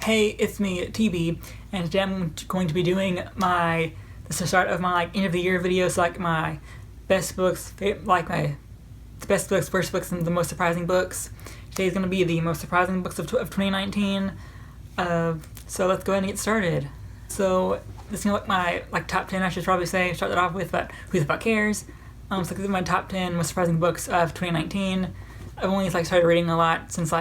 Hey, it's me, TB, and today I'm going to be doing this is the start of my end of the year videos, like my best books, my best books, worst books, and the most surprising books. Today's going to be the most surprising books of 2019. So let's go ahead and get started. So this is going to look my top 10, I should probably say, start that off with, but who the fuck cares? So this is my top 10 most surprising books of 2019. I've only started reading a lot since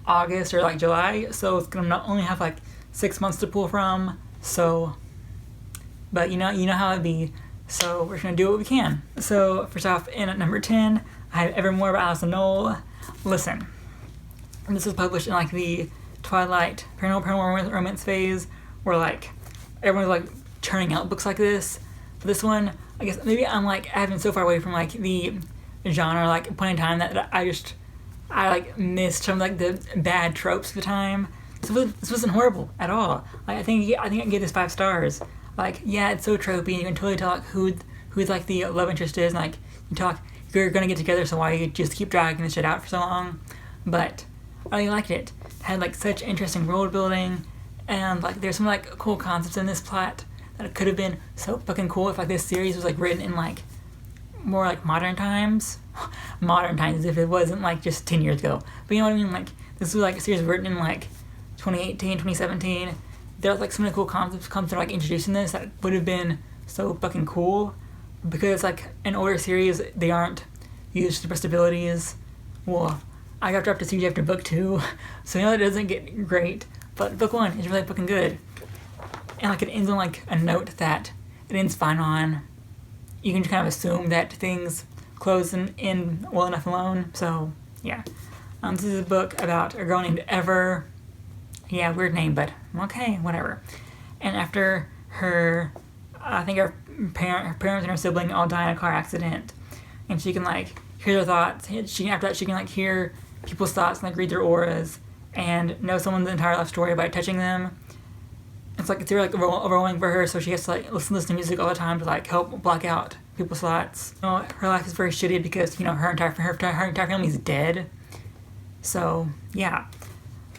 August or July, so it's gonna not only have 6 months to pull from. So, but you know how it'd be. So we're just gonna do what we can. So first off, in at number 10, I have Evermore by Alison Noel. Listen, this was published in the Twilight paranormal romance phase, where everyone's churning out books like this. For this one, I guess maybe I'm I've been so far away from the genre point in time that I missed some of the bad tropes of the time. This wasn't horrible at all. I think I can give this 5 stars. Yeah, it's so tropey, and you can totally tell who the love interest is, and you're gonna get together, so why you just keep dragging this shit out for so long? But I really liked it. It had such interesting world building, and there's some cool concepts in this plot that it could have been so fucking cool if this series was written in more modern times. Modern times, as if it wasn't just 10 years ago. But you know what I mean? This was a series written in 2018, 2017. There's so many cool concepts that introducing this that would have been so fucking cool. Because an older series, they aren't used to the abilities. Well, I got dropped to series after book 2, so it doesn't get great. But book 1 is really fucking good. And it ends on a note that it ends fine on. You can just kind of assume that things close and end well enough alone. So yeah, this is a book about a girl named Ever. Yeah, weird name, but okay, whatever. And after her, I think her parents and her sibling all die in a car accident, and she can hear their thoughts. After that, she can hear people's thoughts and read their auras and know someone's entire life story by touching them. It's it's very overwhelming for her, so she has to listen to music all the time to help block out people's thoughts. Her life is very shitty because her entire family is dead. So yeah,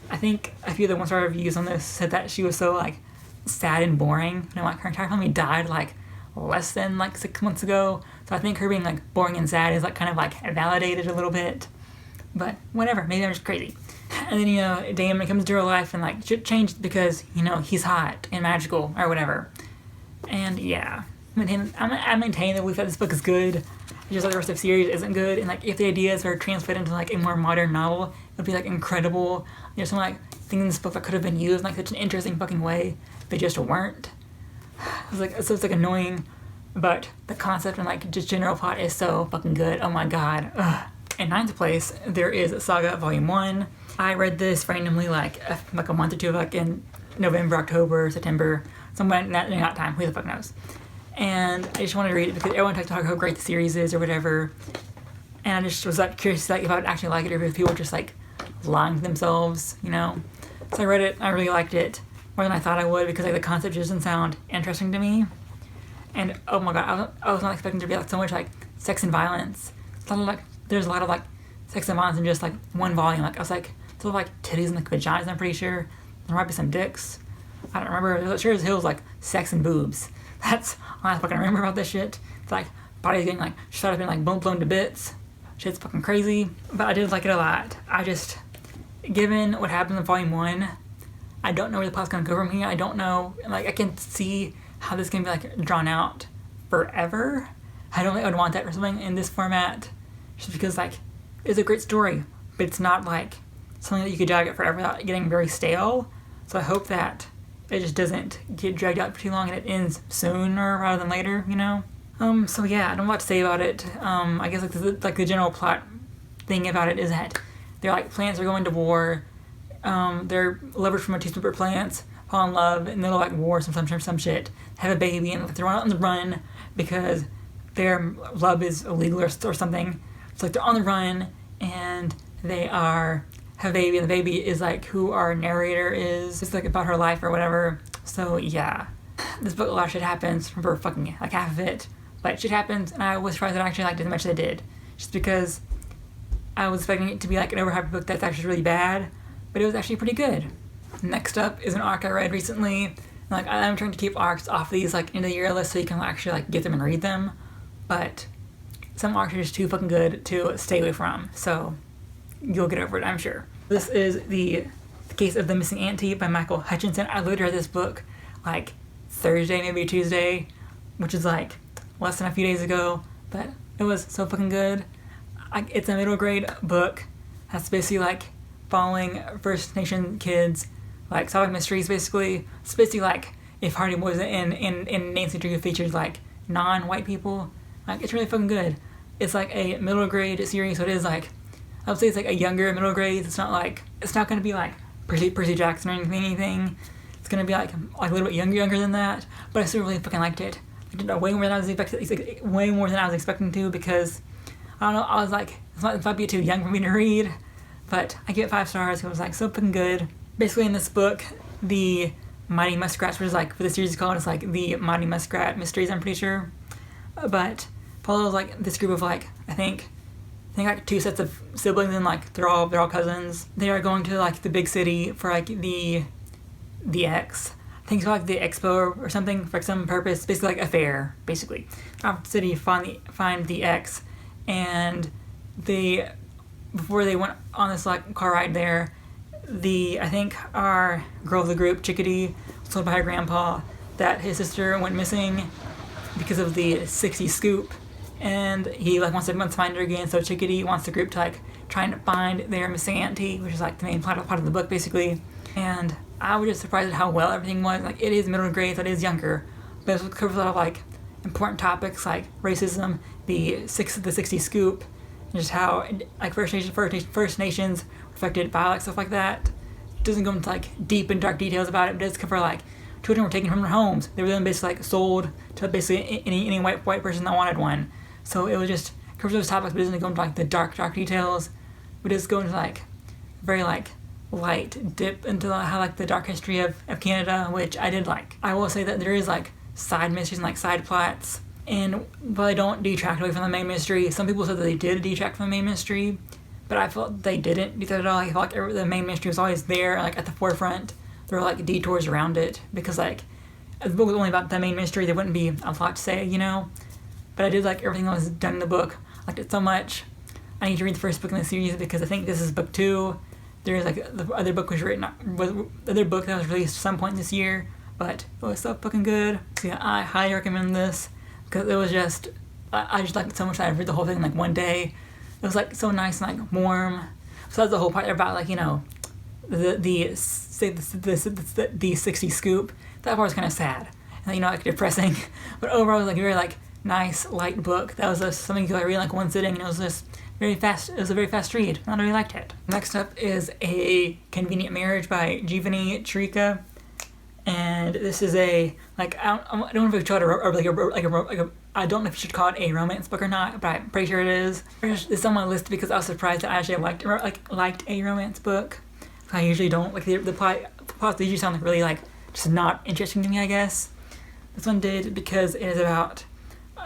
I think a few of the one-star reviews on this said that she was so sad and boring. Her entire family died less than 6 months ago. So I think her being boring and sad is kind of validated a little bit. But whatever, maybe I'm just crazy. And then Damon comes into her life and shit changed because he's hot and magical or whatever. And yeah, I maintain that this book is good. It's just the rest of the series isn't good. And if the ideas are translated into a more modern novel, it would be incredible. There's some things in this book that could have been used in such an interesting fucking way. They just weren't. It's annoying, but the concept and just general plot is so fucking good. Oh my god. Ugh. In 9th place, there is Saga Volume 1. I read this randomly a month or two in November, October, September, somewhere in that time, who the fuck knows. And I just wanted to read it because everyone talks about how great the series is or whatever. And I just was curious if I would actually like it or if people were just lying to themselves, So I read it, I really liked it more than I thought I would because the concept just doesn't sound interesting to me. And oh my god, I was not expecting there to be so much sex and violence. There's a lot of sex and violence in just one volume. I was so titties and vaginas, I'm pretty sure. There might be some dicks. I don't remember. It sure as hell was sex and boobs. That's all I fucking remember about this shit. It's bodies getting shot up and blown to bits. Shit's fucking crazy. But I did like it a lot. Given what happens in Volume 1, I don't know where the plot's gonna go from here. I don't know. I can see how this can be drawn out forever. I don't think I would want that or something in this format. Just because it's a great story, but it's not something that you could drag it forever without getting very stale. So I hope that it just doesn't get dragged out for too long and it ends sooner rather than later, So yeah, I don't know what to say about it. I guess the general plot thing about it is that their plants are going to war. They're lovers from 2 separate plants fall in love in the middle of war, some shit, have a baby, and they're on the run because their love is illegal or something. So they're on the run and they have a baby, and the baby is who our narrator is. It's about her life or whatever. So yeah, this book, a lot of shit happens for fucking half of it, but shit happens, and I was surprised that I actually liked it as much as I did, just because I was expecting it to be an overhyped book that's actually really bad, but it was actually pretty good. Next up is an arc I read recently. Like, I'm trying to keep arcs off these like end of the year lists so you can actually like get them and read them, but some arcs are just too fucking good to stay away from, so you'll get over it, I'm sure. This is the Case of the Missing Auntie by Michael Hutchinson. I literally read this book like Thursday, maybe Tuesday, which is like less than a few days ago, but it was so fucking good. It's a middle grade book that's basically like following First Nation kids, like solving mysteries basically. It's basically like if Hardy Boys in Nancy Drew featured like non-white people. Like, it's really fucking good. It's like a middle grade series, so it is like, I would say it's like a younger middle grade. It's not gonna be like Percy Jackson or anything. It's gonna be like a little bit younger than that. But I still really fucking liked it. I did way more than I was expecting to, because I don't know. I was like, this might be too young for me to read, but I give it 5 stars. It was like so fucking good. Basically, in this book, the Mighty Muskrats, which is like what the series is called, it's like the Mighty Muskrat Mysteries, I'm pretty sure. But follows like this group of like I think like 2 sets of siblings, and like they're all cousins. They are going to like the big city for like the X. I think it's like the expo or something for some purpose. Basically like a fair, basically. Out of the city, find the X, and before they went on this like car ride there, I think our girl of the group, Chickadee, was told by her grandpa that his sister went missing because of the 60 scoop, and he like wants to find her again. So Chickadee wants the group to like try and find their missing auntie, which is like the main plot of the book basically. And I was just surprised at how well everything was. Like, it is middle grade, so it is younger, but it covers a lot of like important topics like racism, the 60 scoop, and just how like First Nations affected by like stuff like that. It doesn't go into like deep and dark details about it, but it does cover like children were taken from their homes. They were then basically like sold to basically any white person that wanted one. So it was just covers those topics, but it doesn't go into like the dark details. But it does go into like very like light dip into how like the dark history of Canada, which I did like. I will say that there is like side mysteries and like side plots, and while they don't detract away from the main mystery, some people said that they did detract from the main mystery, but I felt they didn't do that at all. I felt like the main mystery was always there, like at the forefront. There were like detours around it, because like if the book was only about the main mystery, there wouldn't be a lot to say, you know. But I did like everything that was done in the book. I liked it so much. I need to read the first book in the series, because I think this is book 2. There's like the other book the other book that was released at some point this year, but it was so fucking good. So yeah, I highly recommend this, because it was just, I just liked it so much that I read the whole thing in like one day. It was like so nice and like warm. So that's the whole part about like, you know, the 60 scoop. That part was kind of sad and, you know, like depressing, but overall it was like a very like nice light book. That was just something you could read in like one sitting, and it was just very fast. It was a very fast read. I really liked it. Next up is A Convenient Marriage by Jeevani Chirika, and this is a like I don't know if we should call it I don't know if you should call it a romance book or not, but I'm pretty sure it is. It's on my list because I was surprised that I actually liked a romance book. I usually don't like the plots. They usually sound like really like just not interesting to me, I guess. This one did, because it is about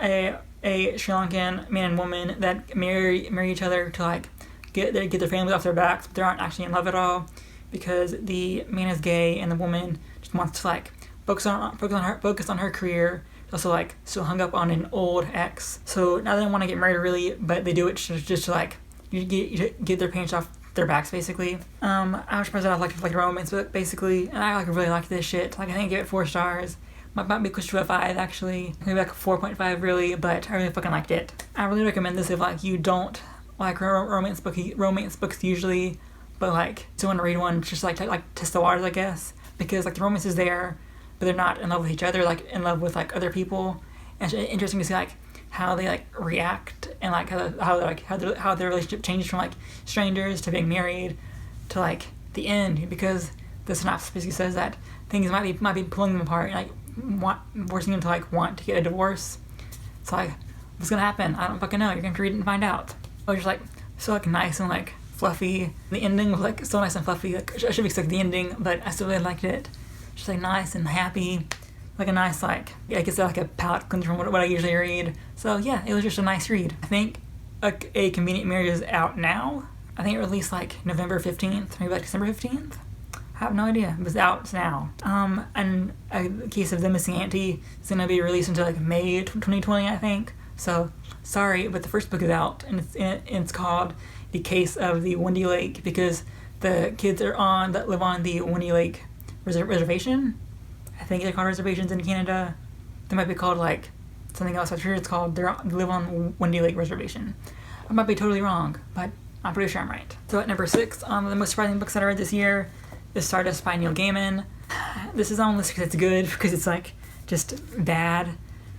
a Sri Lankan man and woman that marry each other to like get their families off their backs, but they aren't actually in love at all, because the man is gay and the woman just wants to like focus on her career. She's also like still hung up on an old ex. So now they don't want to get married really, but they do it just to like get their parents off their backs basically. I was surprised that I liked a romance book basically, and I like really liked this shit. Like, I think I give it 4 stars. Might be close to a 5 actually. Maybe like a 4.5 really, but I really fucking liked it. I really recommend this if like you don't like romance books usually, but like still want to read one just like test the waters, I guess, because like the romance is there, but they're not in love with each other, like in love with like other people. And it's interesting to see like how they like react, and like how their relationship changes from like strangers to being married to like the end, because the synopsis basically says that things might be pulling them apart and like forcing them to like want to get a divorce. So like, what's gonna happen? I don't fucking know. You're gonna have to read it and find out. It was just like so like nice and like fluffy. The ending was like so nice and fluffy. Like, I should be sick the ending, but I still really liked it. Just like nice and happy. Like a nice like, I guess like a palate cleanser from what I usually read. So yeah, it was just a nice read. I think A Convenient Marriage is out now. I think it released like November 15th, maybe like December 15th. I I have no idea. It was out now. And a case of The Missing Auntie is going to be released until like May 2020, I think. So, sorry, but the first book is out, and it's called The Case of the Windy Lake, because the kids that live on the Windy Lake reservation. I think they're called reservations in Canada. They might be called like something else. I'm sure it's called they live on Windy Lake Reservation. I might be totally wrong, but I'm pretty sure I'm right. So at number 6 on the most surprising books that I read this year is Stardust by Neil Gaiman. This is on the list because it's good, because it's like just bad.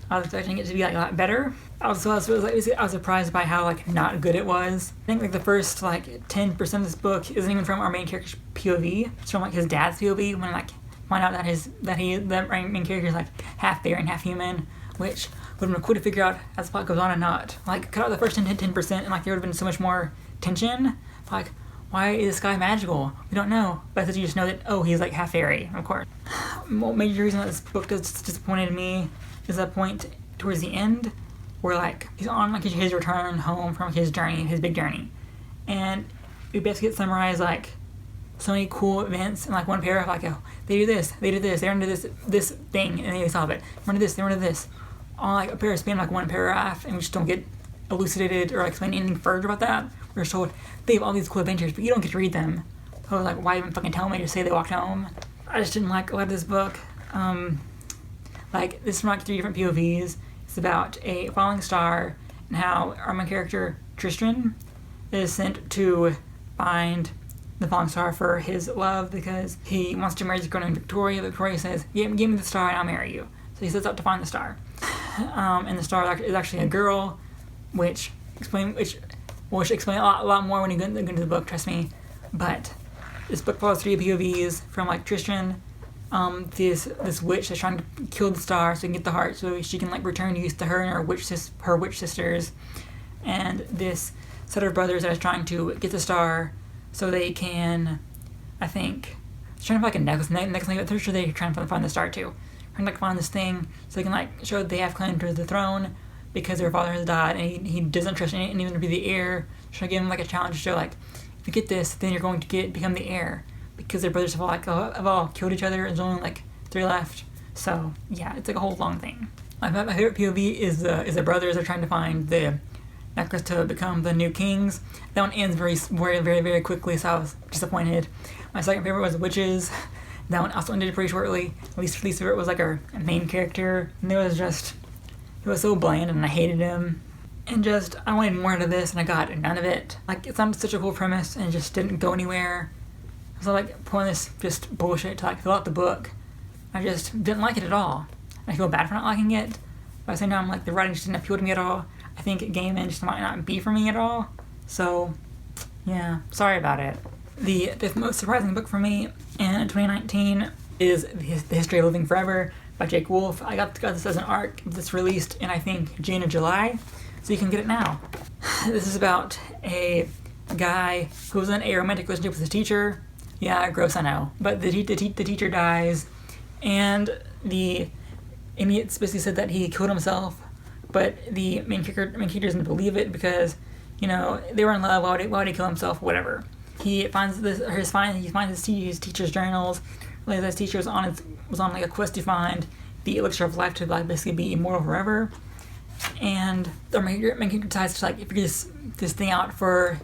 I was expecting it to be like a lot better. I was surprised by how like not good it was. I think like the first like 10% of this book isn't even from our main character's POV. It's from like his dad's POV, when like find out that main character is like half fairy and half human, which would have been cool to figure out as the plot goes on and not. Like cut out the first 10% and like there would have been so much more tension. Like, why is this guy magical? We don't know. But you just know that, oh, he's like half fairy, of course. Major reason that this book disappointed me is that point towards the end where like he's on like his return home from his big journey, and we basically get summarized like so many cool events in like one paragraph. Like, oh, they do this, they run into this thing, and they solve it. They run into this, all like a paragraph span like one paragraph, and we just don't get elucidated or explain anything further about that. We're just told they have all these cool adventures, but you don't get to read them. So like, why even fucking tell me? Just say they walked home. I just didn't like a lot of this book. Like, this is from like 3 different POVs. It's about a falling star and how our main character, Tristan, is sent to find the falling star for his love because he wants to marry this girl named Victoria. Victoria says, give me the star and I'll marry you. So he sets out to find the star. And the star is actually a girl, which explain a lot more when you go into the book, trust me. But this book follows 3 POVs from like Tristan, this witch that's trying to kill the star so he can get the heart so she can like return use to her and her witch sisters, and this set of brothers that is trying to get the star so they can, I think, it's trying to find like a necklace, but they're sure they're trying to find the star too. Trying to like find this thing so they can like show that they have claim to the throne because their father has died and he doesn't trust anyone to be the heir. Should I give him like a challenge to show like, if you get this, then you're going to become the heir, because their brothers have all killed each other and there's only like 3 left. So yeah, it's like a whole long thing. My favorite POV is the brothers are trying to find the necklace to become the new kings. That one ends very quickly, so I was disappointed. My second favorite was the witches. That one also ended pretty shortly. At least it was like our main character, and he was so bland and I hated him. And just, I wanted more out of this and I got none of it. Like, it sounded such a cool premise and it just didn't go anywhere. So like pulling this just bullshit to like fill out the book, I just didn't like it at all. I feel bad for not liking it, but at the same time, like, the writing just didn't appeal to me at all. I think Gaiman just might not be for me at all. So yeah, sorry about it. The 5th most surprising book for me in 2019 is The History of Living Forever by Jake Wolfe. I got this as an ARC that's released in I think June or July, so you can get it now. This is about a guy who was in a romantic relationship with his teacher. Yeah, gross, I know. But the teacher dies, and the inmates basically said that he killed himself, but the main character doesn't believe it because, you know, they were in love. Why would he kill himself? Whatever. He finds his teacher's journals. Realizes his teacher was on like a quest to find the elixir of life to like basically be immortal forever. And the main character decides to like figure this thing out for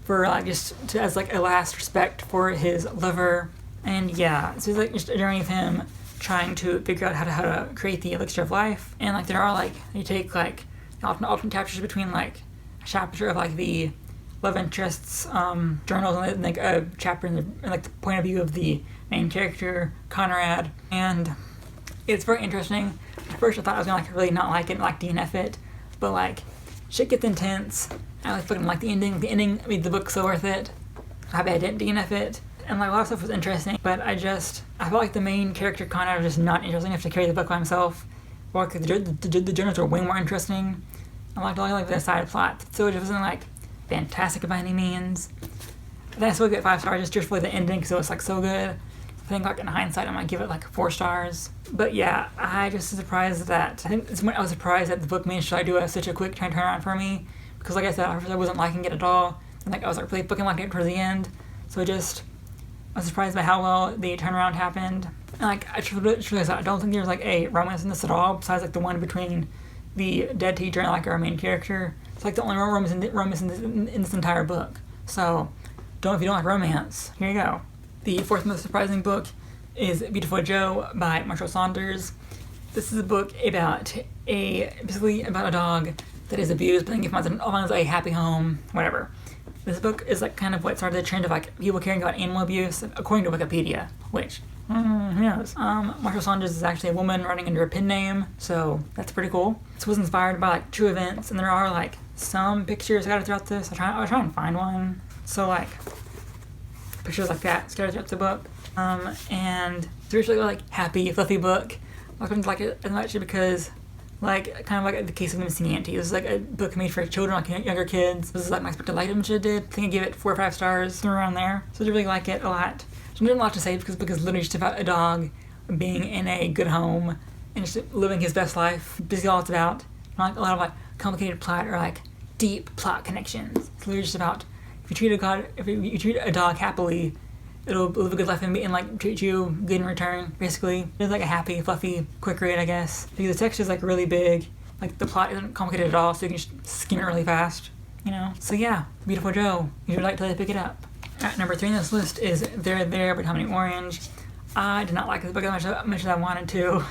like just as like a last respect for his lover. And yeah, so it's like just a journey of him trying to figure out how to create the elixir of life. And like there are like, you take like alternate chapters between like a chapter of like the love interest's journals and like a chapter in like the point of view of the main character Conrad. And it's very interesting. At first I thought I was gonna like really not like it and like DNF it, but like shit gets intense. I like fucking like the ending. The ending made the book so worth it. I bet I didn't DNF it. And like a lot of stuff was interesting, but I felt like the main character Conrad was just not interesting enough to carry the book by himself. Or like the journals were way more interesting. I liked all like the side plot, so it wasn't like fantastic by any means. Then I still get 5 stars just for the ending because it was like so good. I think like in hindsight I might give it like 4 stars. But yeah, I just was surprised that I was surprised that the book managed to do such a quick turnaround for me, because like I said, I wasn't liking it at all, and like I was like really fucking liking it towards the end. So I was surprised by how well the turnaround happened. And like I don't think there's like a romance in this at all, besides like the one between the dead teacher and like our main character. It's like the only romance in this entire book. So if you don't like romance, here you go. The fourth most surprising book is Beautiful Joe by Marshall Saunders. This is a book about basically about a dog that is abused, but then it finds a happy home, whatever. This book is like kind of what started the trend of like people caring about animal abuse, according to Wikipedia, which, who knows. Marshall Saunders is actually a woman writing under a pen name, so that's pretty cool. This was inspired by like true events, and there are like some pictures scattered throughout this. I was trying to find one. So like pictures like that scattered throughout the book. And it's a really like happy, fluffy book. I couldn't like it as much because like kind of like the case of Missing Auntie. This is like a book made for children, like younger kids. This is like my expected item should did. I think I gave it 4 or 5 stars around there. So I really like it a lot. So I didn't a lot to say because it's literally just about a dog being in a good home and just living his best life. Basically all it's about. Not like a lot of like complicated plot or like deep plot connections. It's literally just about if you treat a dog happily, it'll live a good life and like treat you good in return, basically. It's like a happy, fluffy, quick read, I guess. Because the text is like really big. Like the plot isn't complicated at all, so you can just skim it really fast, you know? So yeah, Beautiful Joe. You should like to pick it up. At number 3 on this list is There There by Tommy Orange. I did not like this book as much as I wanted to.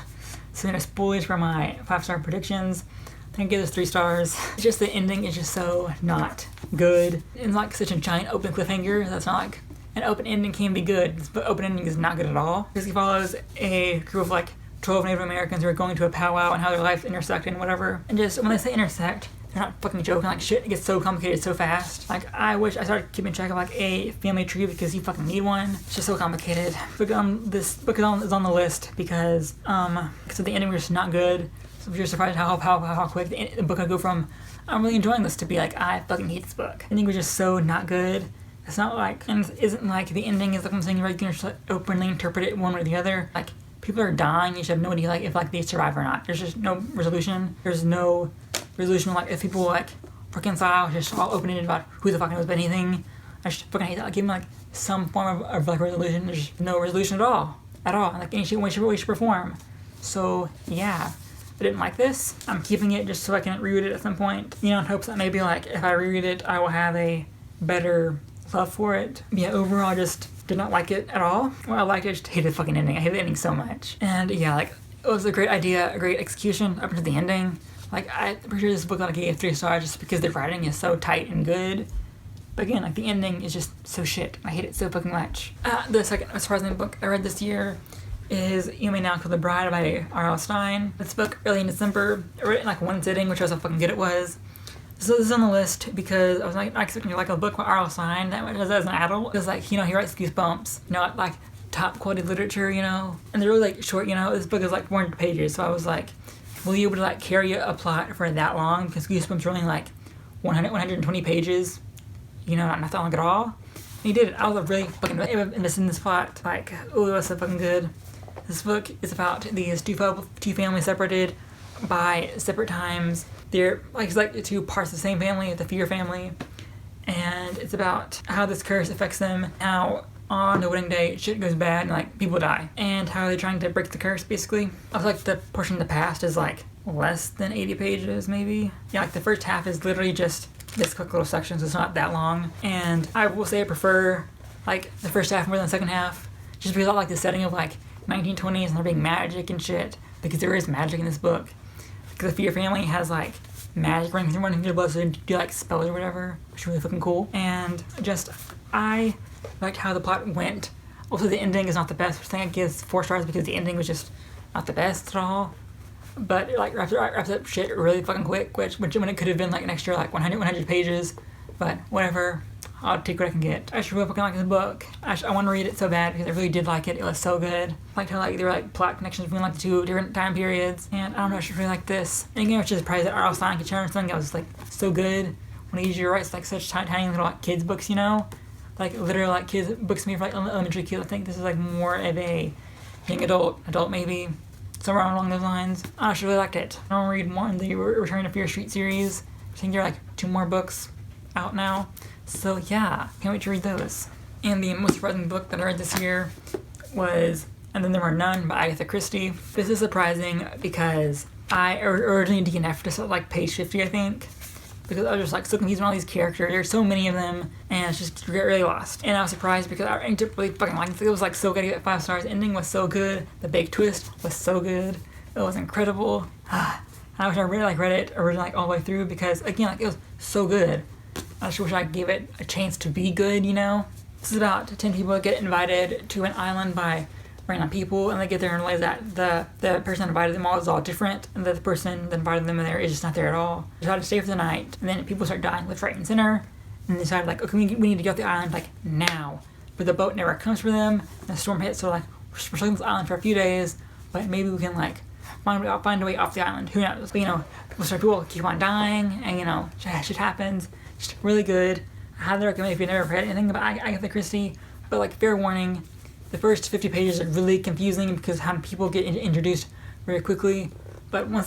So I'm gonna spoilers for my 5-star predictions. I think I give this 3 stars. It's just the ending is just so not good. It's like such a giant open cliffhanger. That's not like an open ending can be good, but open ending is not good at all. It basically follows a group of like 12 Native Americans who are going to a powwow and how their lives intersect and whatever. And just when they say intersect, they're not fucking joking. Like shit gets so complicated so fast. Like I wish I started keeping track of like a family tree because you fucking need one. It's just so complicated. But this book is on the list because the ending was just not good. So if you're surprised how quick the book could go from I'm really enjoying this to be like I fucking hate this book. The ending was just so not good. It's not like, and it isn't like the ending is like I'm saying, you're going to just like openly interpret it one way or the other. Like people are dying, you should have no idea like if like they survive or not. There's just no resolution. There's no resolution like if people like reconcile, just all open-ended about who the fuck knows about anything. I just fucking hate that. Like give them like some form of like resolution. There's no resolution at all, like any way, shape, or form. So yeah. I didn't like this. I'm keeping it just so I can reread it at some point. You know, in hopes that maybe like if I reread it, I will have a better love for it. Yeah, overall, I just did not like it at all. Well, I liked it, I just hated the fucking ending. I hated the ending so much. And yeah, like it was a great idea, a great execution up until the ending. Like I'm pretty sure this book like gave 3 stars just because the writing is so tight and good. But again, like the ending is just so shit. I hate it so fucking much. The second most surprising book I read this year is You May Now Kill the Bride by R.L. Stein. This book early in December. I read it in like one sitting, which was how fucking good it was. So this is on the list because I was like not expecting to like a book by R.L. Stein that much as an adult. Because like, you know, he writes Goosebumps, you know, like top quality literature, you know. And they're really like short, you know. This book is like 400 pages, so I was like, will you be able to like carry a plot for that long? Because Goosebumps are only like 120 pages, you know, not that long at all. And he did it. I was really fucking invested in this plot. Like, oh, it was so fucking good. This book is about these two families separated by separate times. They're like 2 parts of the same family, the Fear family, and it's about how this curse affects them, how on the wedding day shit goes bad and like people die, and how they're trying to break the curse basically. I feel like the portion of the past is like less than 80 pages maybe. Yeah, like the first half is literally just this quick little section, so it's not that long. And I will say I prefer like the first half more than the second half, just because I like the setting of like 1920s and there being magic and shit, because there is magic in this book. Because the Fear family has like magic running through their blood, so they do like spells or whatever, which is really fucking cool. And just I liked how the plot went. Also, the ending is not the best. I think I give 4 stars because the ending was just not the best at all. But it like wraps up shit really fucking quick, which when it could have been like an extra like 100 pages. But whatever. I'll take what I can get. I should really fucking like this book. I want to read it so bad because I really did like it. It was so good. I liked how like there were like plot connections between like the 2 different time periods. And I don't know, I should really like this. And again, I was just surprised that R.L. Stein could turn something that was like so good when he usually writes like such tiny little like kids books, you know? Like literally like kids books made for like elementary kids. I think this is like more of a young adult maybe. Somewhere along those lines. I should really liked it. I don't read more in the Return to Fear Street series. I think there are like 2 more books out now. So yeah, can't wait to read those. And the most surprising book that I read this year was And Then There Were None by Agatha Christie. This is surprising because I originally DNF'd this at like page 50, I think. Because I was just like so confused with all these characters. There's so many of them, and it's just really lost. And I was surprised because I ended up really fucking liking it. It was like so good. I get 5 stars. The ending was so good. The big twist was so good. It was incredible. I wish I really read it originally all the way through because again, it was so good. I just wish I gave it a chance to be good, you know? This is about 10 people that get invited to an island by random people, and they get there and realize that the person that invited them all is all different, and that the person that invited them in there is just not there at all. They decide to stay for the night, and then people start dying left, right, and center, and they decide like, okay, we need to get off the island like now. But the boat never comes for them, and the storm hits, so like, we're stuck on this island for a few days, but maybe we can like find a way off the island. Who knows? But you know, people keep on dying, and you know, shit happens. Just really good. I highly recommend if you've never read anything about Agatha Christie. But like, fair warning, the first 50 pages are really confusing because how people get introduced very quickly. But once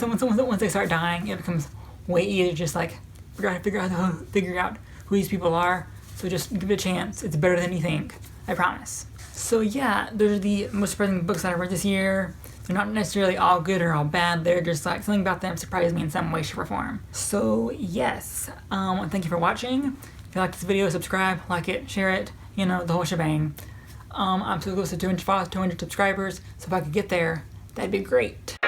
they start dying, it becomes way easier to just like figure out who these people are. So just give it a chance. It's better than you think. I promise. So yeah, those are the most surprising books that I read this year. They're not necessarily all good or all bad. They're just like something about them surprised me in some way, shape, or form. So yes, thank you for watching. If you like this video, subscribe, like it, share it, you know, the whole shebang. I'm so close to 200 subscribers, so if I could get there, that'd be great.